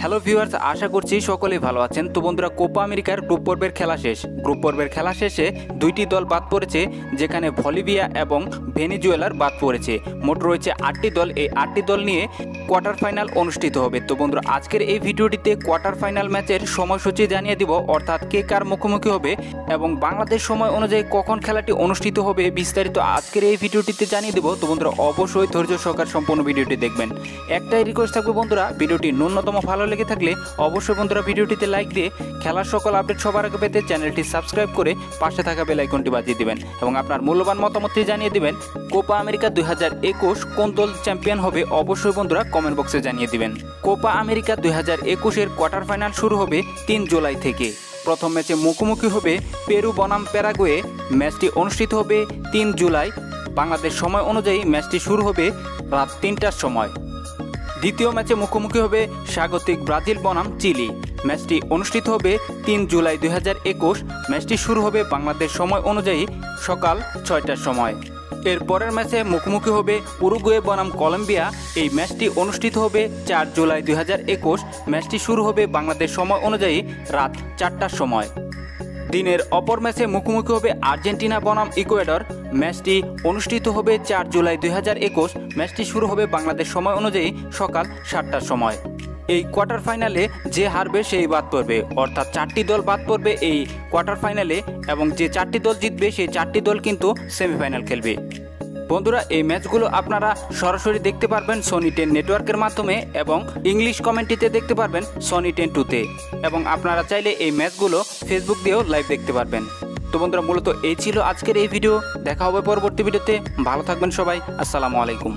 Hello viewers, আশা করছি সকলেই ভালো আছেন। তো বন্ধুরা, কোপা আমেরিকার গ্রুপ পর্বের খেলা শেষ। গ্রুপ পর্বের খেলা শেষে দুইটি দল বাদ পড়েছে, যেখানে বলিভিয়া এবং ভেনেজুয়েলার বাদ পড়েছে। মোট রয়েছে 8টি দল। এই 8টি দল নিয়ে কোয়ার্টার ফাইনাল অনুষ্ঠিত হবে। তো বন্ধুরা, আজকের এই ভিডিওটিতে কোয়ার্টার ফাইনাল ম্যাচের সময়সূচি জানিয়ে দিব, অর্থাৎ কে কার মুখোমুখি হবে এবং বাংলাদেশ সময় অনুযায়ী কখন খেলাটি অনুষ্ঠিত হবে বিস্তারিত আজকের এই ভিডিওটিতে জানিয়ে দেব। তো বন্ধুরা, অবশ্যই ধৈর্য সহকারে সম্পূর্ণ ভিডিওটি দেখবেন। একটাই রিকোয়েস্ট থাকবে বন্ধুরা, ভিডিওটি ন্যূনতম ভালো লেগে থাকলে অবশ্যই বন্ধুরা ভিডিওটিতে লাইক দিয়ে খেলার সকল আপডেট সবার আগে পেতে চ্যানেলটি সাবস্ক্রাইব করে পাশে থাকা বেল আইকনটি বাজিয়ে দিবেন এবং আপনার মূল্যবান মতামতটি জানিয়ে দিবেন। কোপা আমেরিকা 2021 কোন দল চ্যাম্পিয়ন হবে অবশ্যই বন্ধুরা কমেন্ট বক্সে জানিয়ে দিবেন। কোপা আমেরিকা 2021-এর কোয়ার্টার ফাইনাল শুরু হবে 3 জুলাই থেকে। প্রথম ম্যাচে মুখোমুখি হবে পেরু বনাম প্যারাগুয়ে। ম্যাচটি অনুষ্ঠিত হবে 3 জুলাই। বাংলাদেশ সময় অনুযায়ী ম্যাচটি শুরু হবে রাত 3টার সময়। দ্বিতীয় ম্যাচে মুখোমুখি হবে স্বাগতিক ব্রাজিল বনাম চিলি। ম্যাচটি অনুষ্ঠিত হবে 3 জুলাই 2021। ম্যাচটি শুরু হবে বাংলাদেশ সময় অনুযায়ী সকাল 6টার সময়। এর পরের ম্যাচে মুখোমুখি হবে উরুগুয়ে বনাম কলম্বিয়া। এই ম্যাচটি অনুষ্ঠিত হবে 4 জুলাই 2021। ম্যাচটি শুরু হবে বাংলাদেশ সময় অনুযায়ী রাত 4টার সময়। দিনের অপর ম্যাচে মুখোমুখি হবে আর্জেন্টিনা বনাম ইকুয়েডর। ম্যাচটি অনুষ্ঠিত হবে 4 জুলাই 2021। ম্যাচটি শুরু হবে বাংলাদেশ সময় অনুযায়ী সকাল 7টার সময়। এই কোয়ার্টার ফাইনালে যে হারবে সেই বাদ পড়বে, অর্থাৎ 4টি দল বাদ পড়বে এই কোয়ার্টার ফাইনালে এবং যে 4টি দল জিতবে সেই 4টি দল কিন্তু সেমিফাইনাল খেলবে। বন্ধুরা, এই ম্যাচগুলো আপনারা সরাসরি দেখতে পারবেন সনি 10 নেটওয়ার্কের মাধ্যমে এবং ইংলিশ কমেন্ট্রিতে দেখতে পারবেন সনি 10 2-তে, এবং আপনারা চাইলে এই ম্যাচগুলো ফেসবুক দিয়েও লাইভ দেখতে পারবেন। তো বন্ধুরা, মূলত এই ছিল আজকের এই ভিডিও। দেখা হবে পরবর্তী ভিডিওতে। ভালো থাকবেন সবাই। আসসালামু আলাইকুম।